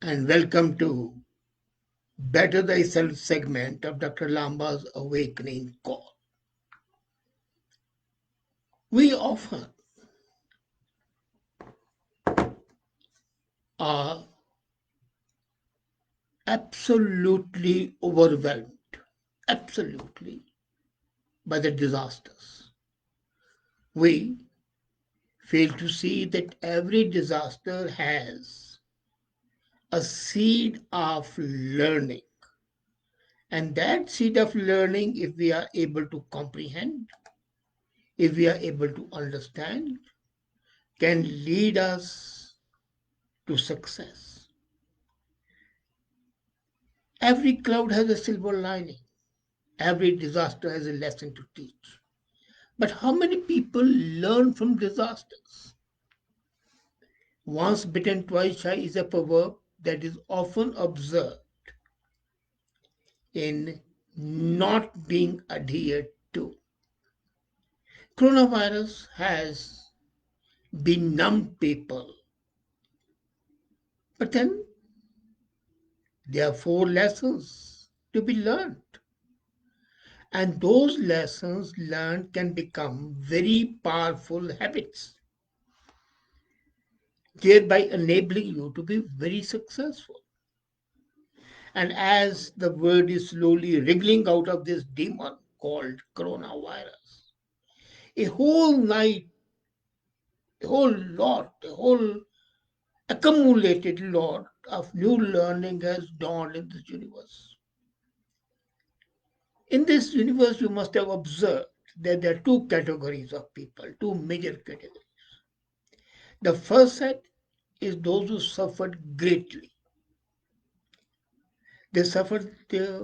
and welcome to Better Thyself segment of Dr. Lamba's Awakening Call. We often are absolutely overwhelmed, absolutely, by the disasters. We fail to see that every disaster has a seed of learning. And that seed of learning, if we are able to comprehend, if we are able to understand, can lead us to success. Every cloud has a silver lining. Every disaster has a lesson to teach. But how many people learn from disasters? Once bitten, twice shy is a proverb that is often observed in not being adhered to. Coronavirus has benumbed people. But then there are four lessons to be learned. And those lessons learned can become very powerful habits, thereby enabling you to be very successful. And as the world is slowly wriggling out of this demon called coronavirus, a whole night, a whole accumulated lot of new learning has dawned in this universe. In this universe, you must have observed that there are two categories of people, two major categories. The first set is those who suffered greatly. They suffered their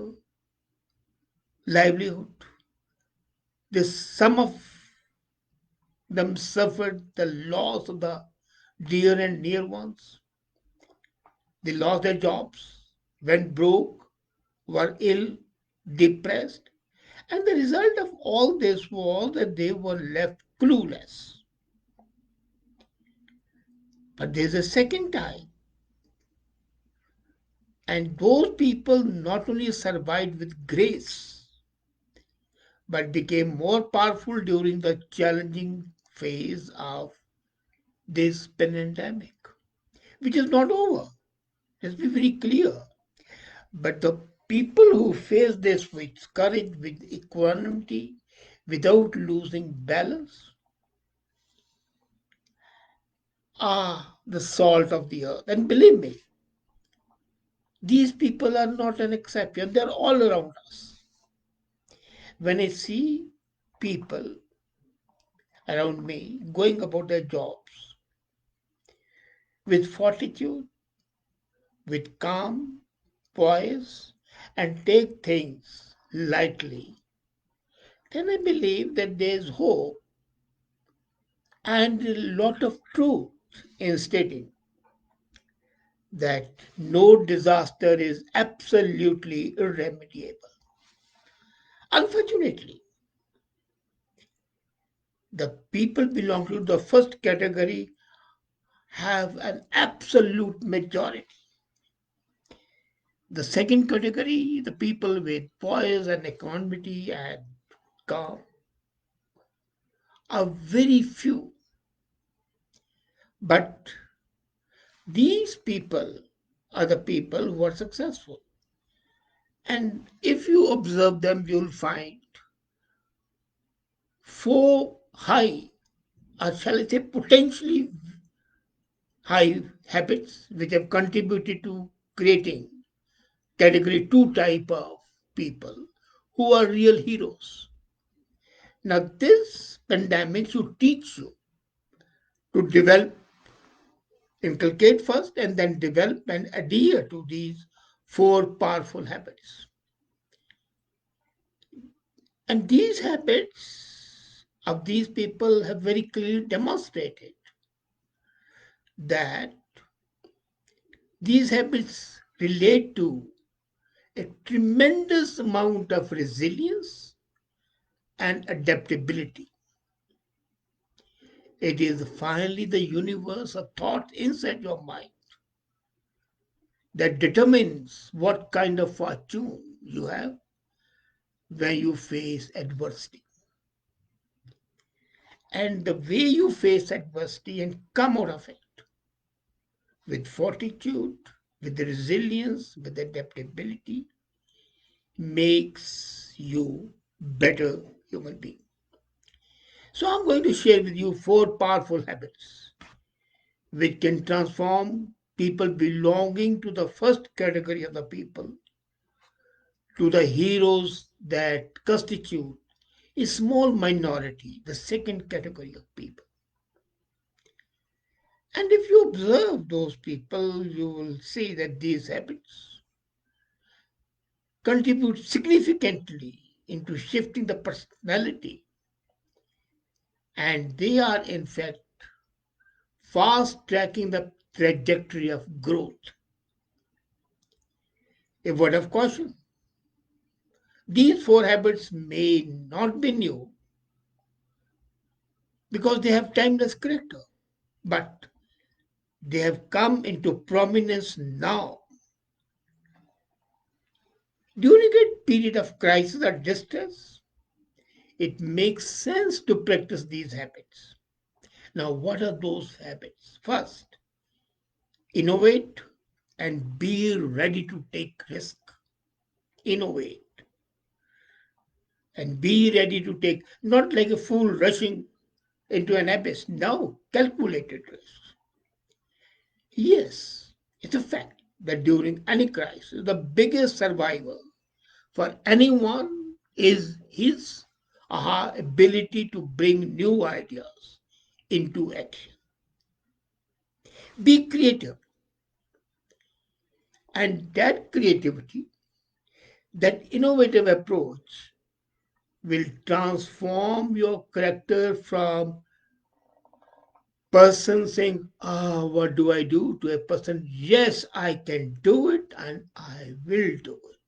livelihood. Some of them suffered the loss of the dear and near ones. They lost their jobs, went broke, were ill, depressed. And the result of all this was that they were left clueless. But there's a second time, and those people not only survived with grace, but became more powerful during the challenging phase of this pandemic, which is not over. Let's be very clear. But the people who face this with courage, with equanimity, without losing balance, are the salt of the earth. And believe me, these people are not an exception, they're all around us. When I see people around me going about their jobs with fortitude, with calm, poise, and take things lightly, then I believe that there's hope and a lot of truth in stating that no disaster is absolutely irremediable. Unfortunately, the people belong to the first category have an absolute majority. The second category, the people with poise and equanimity and calm, are very few. But these people are the people who are successful. And if you observe them, you'll find four high, or shall I say potentially high habits which have contributed to creating category 2 type of people who are real heroes. Now, this pandemic should teach you to develop, inculcate first, and then develop and adhere to these four powerful habits. And these habits of these people have very clearly demonstrated that these habits relate to a tremendous amount of resilience and adaptability. It is finally the universe of thought inside your mind that determines what kind of fortune you have when you face adversity. And the way you face adversity and come out of it with fortitude, with resilience, with adaptability makes you better human being. So I'm going to share with you four powerful habits which can transform people belonging to the first category of the people to the heroes that constitute a small minority, the second category of people. And if you observe those people, you will see that these habits contribute significantly into shifting the personality, and they are in fact fast tracking the trajectory of growth. A word of caution: these four habits may not be new because they have timeless character, but they have come into prominence now during a period of crisis or distress. It makes sense to practice these habits. Now, what are those habits? First, innovate and be ready to take risk. Innovate and be ready to take, not like a fool rushing into an abyss. No, calculated risk. Yes, it's a fact that during any crisis, the biggest survival for anyone is his or her ability to bring new ideas into action. Be creative, and that creativity, that innovative approach, will transform your character from person saying, ah, what do I do, to a person, yes, I can do it and I will do it.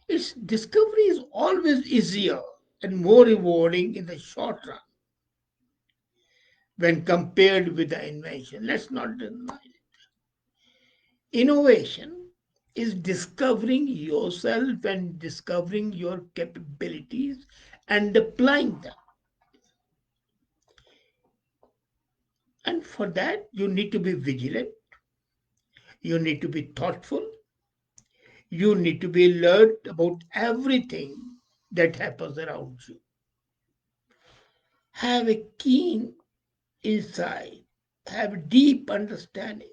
Its discovery is always easier and more rewarding in the short run when compared with the invention. Let's not deny it. Innovation is discovering yourself and discovering your capabilities and applying them. And for that, you need to be vigilant, you need to be thoughtful, you need to be alert about everything that happens around you. Have a keen insight, have deep understanding.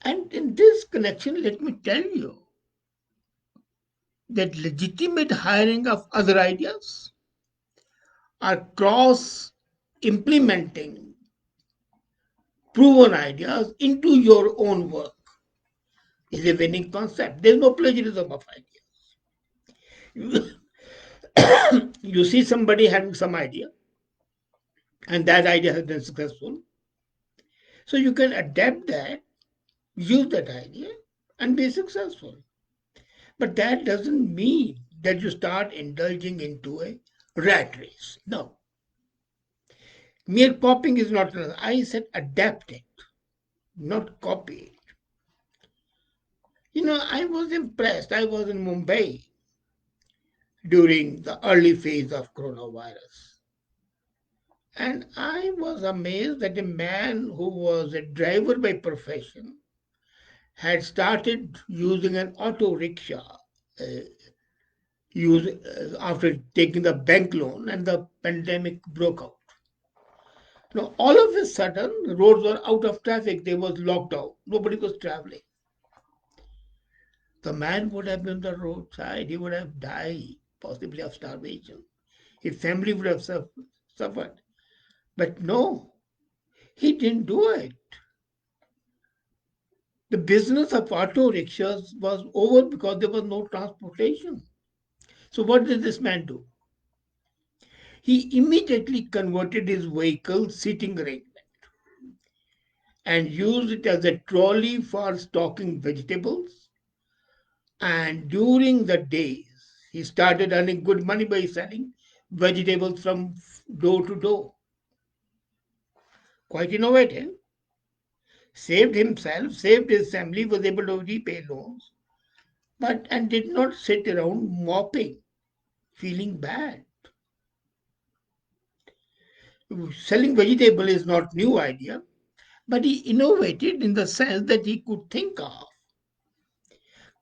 And in this connection, let me tell you that legitimate hiring of other ideas or cross implementing proven ideas into your own work is a winning concept. There's no plagiarism of ideas. You see somebody having some idea, and that idea has been successful. So you can adapt that, use that idea, and be successful. But that doesn't mean that you start indulging into a rat race. No. Mere copying is not enough. I said adapt it, not copy it. I was impressed. I was in Mumbai during the early phase of coronavirus. And I was amazed that a man who was a driver by profession had started using an auto rickshaw after taking the bank loan and the pandemic broke out. Now, all of a sudden, the roads were out of traffic. They was locked out. Nobody was traveling. The man would have been on the roadside. He would have died, possibly of starvation. His family would have suffered. But no, he didn't do it. The business of auto rickshaws was over because there was no transportation. So what did this man do? He immediately converted his vehicle seating arrangement and used it as a trolley for stocking vegetables. And during the days, he started earning good money by selling vegetables from door to door. Quite innovative. saved himself, saved his family, was able to repay loans, but and did not sit around mopping, feeling bad. Selling vegetable is not new idea, but he innovated in the sense that he could think of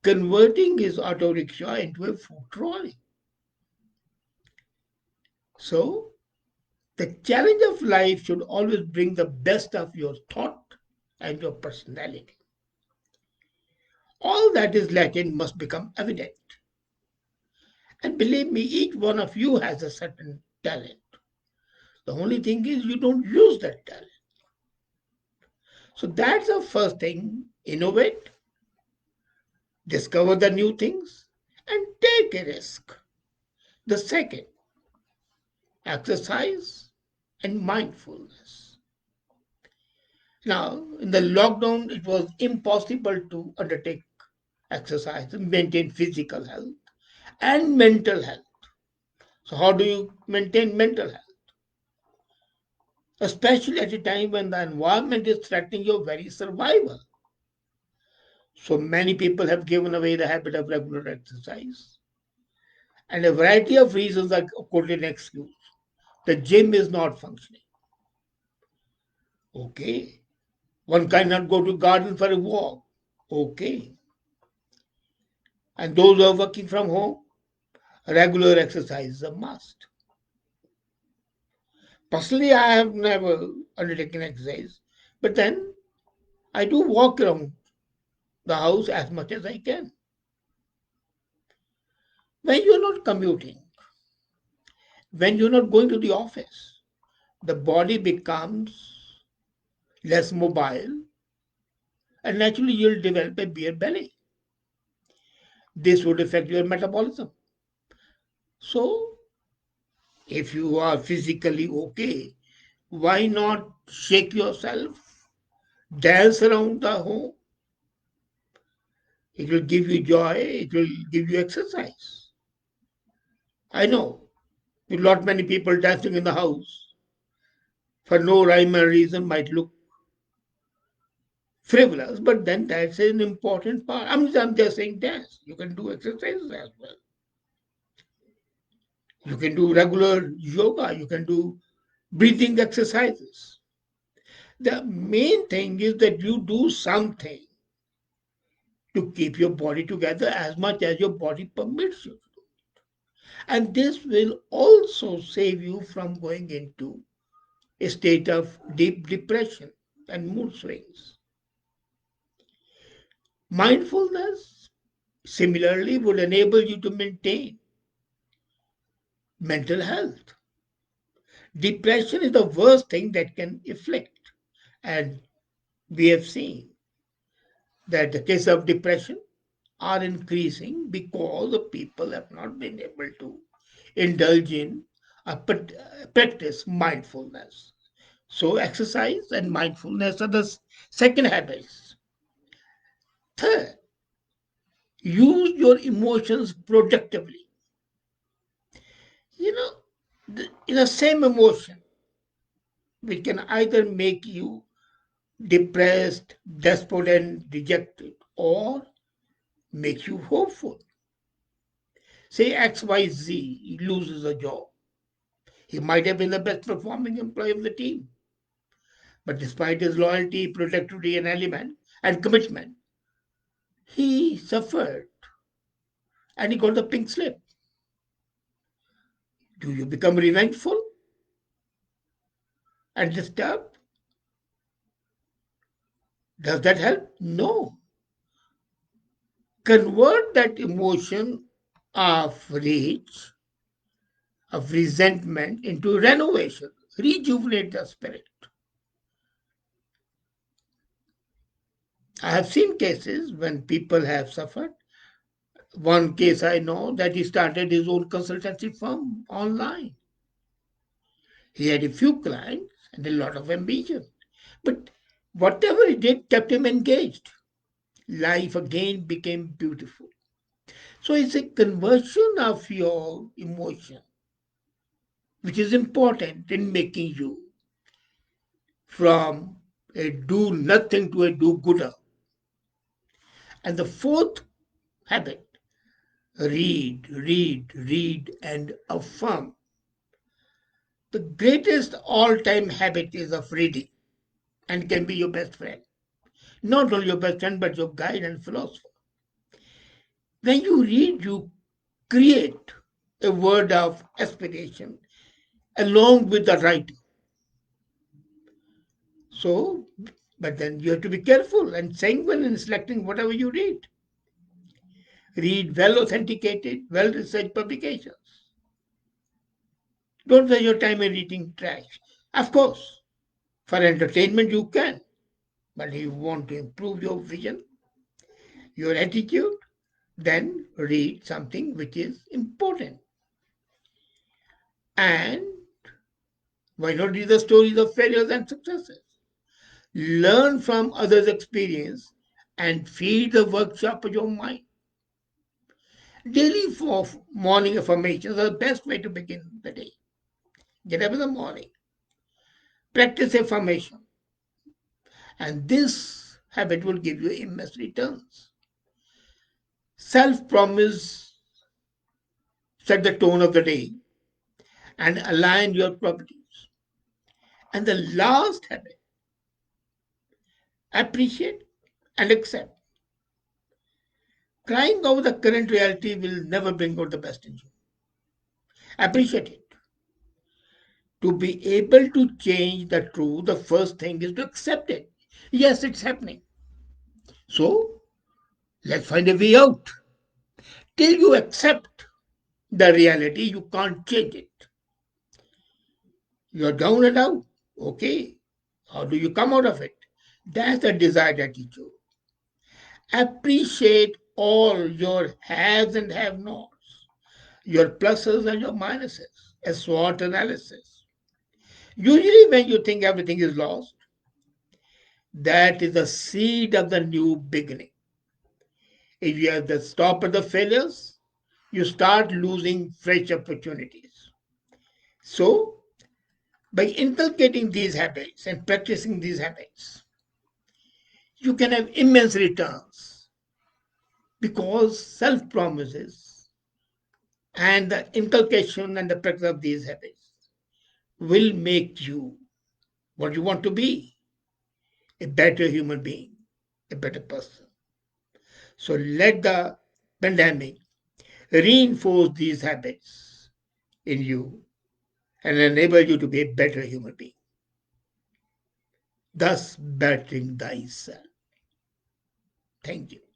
converting his auto rickshaw into a food trolley. So the challenge of life should always bring the best of your thought and your personality. All that is latent must become evident. And believe me, each one of you has a certain talent. The only thing is you don't use that talent. So that's the first thing. Innovate, discover the new things, and take a risk. The second, exercise and mindfulness. Now, in the lockdown, it was impossible to undertake exercise and maintain physical health and mental health. So, how do you maintain mental health? Especially at a time when the environment is threatening your very survival. So, many people have given away the habit of regular exercise. And a variety of reasons are quoted in excuse. The gym is not functioning. Okay. One cannot go to garden for a walk. Okay. And those who are working from home, regular exercise is a must. Personally, I have never undertaken exercise, but then I do walk around the house as much as I can. When you're not commuting, when you're not going to the office, the body becomes less mobile and naturally you'll develop a beer belly. This would affect your metabolism. So, if you are physically okay, why not shake yourself, dance around the home? It will give you joy, it will give you exercise. I know a lot many people dancing in the house for no rhyme or reason might look frivolous, but then that's an important part. I'm just saying dance. You can do exercises as well. You can do regular yoga, you can do breathing exercises. The main thing is that you do something to keep your body together as much as your body permits you. And this will also save you from going into a state of deep depression and mood swings. Mindfulness, similarly, would enable you to maintain mental health. Depression is the worst thing that can afflict, and we have seen that the case of depression are increasing because the people have not been able to indulge in practice mindfulness. So, exercise and mindfulness are the second habits. Third, use your emotions productively. You know, in the same emotion, which can either make you depressed, desperate, and dejected, or make you hopeful. Say XYZ loses a job. He might have been the best performing employee of the team, but despite his loyalty, productivity, and commitment, he suffered and he got the pink slip. Do you become revengeful and disturbed? Does that help? No. Convert that emotion of rage, of resentment into renovation. Rejuvenate the spirit. I have seen cases when people have suffered. One case I know that he started his own consultancy firm online. He had a few clients and a lot of ambition. But whatever he did kept him engaged. Life again became beautiful. So it's a conversion of your emotion, which is important in making you from a do nothing to a do gooder. And the fourth habit, read, read, read, and affirm. The greatest all time habit is of reading and can be your best friend. Not only your best friend, but your guide and philosopher. When you read, you create a word of aspiration along with the writer. So, but then you have to be careful and sanguine in selecting whatever you read. Read well authenticated, well researched publications. Don't waste your time in reading trash. Of course, for entertainment you can, but if you want to improve your vision, your attitude, then read something which is important. And why not read the stories of failures and successes? Learn from others' experience and feed the workshop of your mind. Daily morning affirmations are the best way to begin the day. Get up in the morning, practice affirmation, and this habit will give you immense returns. Self promise set the tone of the day and align your properties. And the last habit, appreciate and accept. Crying over the current reality will never bring out the best in you. Appreciate it. To be able to change the truth, the first thing is to accept it. Yes, it's happening. So let's find a way out. Till you accept the reality, you can't change it. You're down and out. Okay. How do you come out of it? That's the desired attitude. Appreciate all your haves and have nots, your pluses and your minuses, a SWOT analysis. Usually, when you think everything is lost, that is the seed of the new beginning. If you have the stop at the failures, you start losing fresh opportunities. So, by inculcating these habits and practicing these habits, you can have immense returns because self promises and the inculcation and the practice of these habits will make you what you want to be, a better human being, a better person. So let the pandemic reinforce these habits in you and enable you to be a better human being, thus bettering thyself. Thank you.